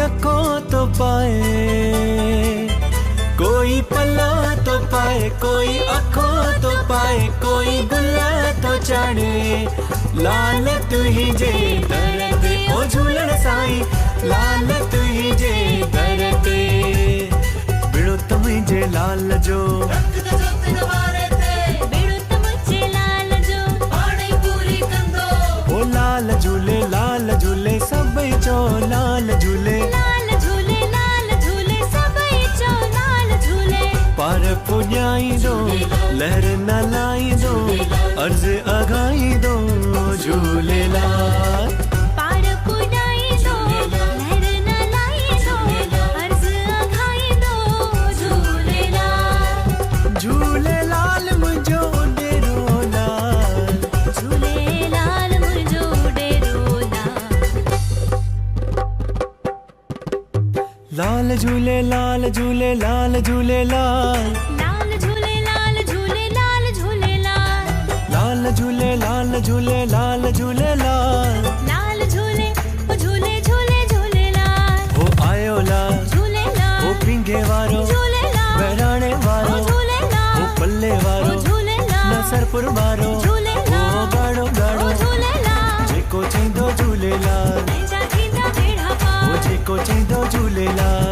अखो तो पाए, कोई पल्ला तो पाए, कोई अखो तो पाए, कोई गुल्ला तो चाड़े। लाल तू ही जे दर ते ओ झूलण साईं, लाल तू ही जे दर ते। बिड़ो त मुंहिंजे लाल जो लाल झूले सभई चो लाल झूले, लाल झूले सभई चो लाल झूले। पार पुॼाई दो लहर न लाई दो, अर्ज़ अघाई दो झूलेलाल। पार पुॼाई दो लहर न लाई दो, अर्ज़ अघाई दो झूलेलाल। झूलेलाल मुंहिंजो डेरो लाल, झूलेलाल मुंहिंजो डेरो लाल झूले लाल झूले लाल झूलेलाल। लाल झूले लाल झूले लाल झूलेलाल। लाल झूले लाल झूले लाल झूलेलाल। लाल झूले ओ झूले झूले झूलेलाल। हो आयो लाल, झूलेलाल हो पिंगे वारो, झूलेलाल बहिराणे वारो, ओ झूलेलाल हो पल्ले वारो, ओ झूलेलाल नसरपुर वारो, झूलेलाल हो गाड़ो गाड़ो, ओ झूलेलाल जेको चईंदो झूलेलाल, पंहिंजा थींदा बेड़ा पार। हो जेको चईंदो झूलेलाल।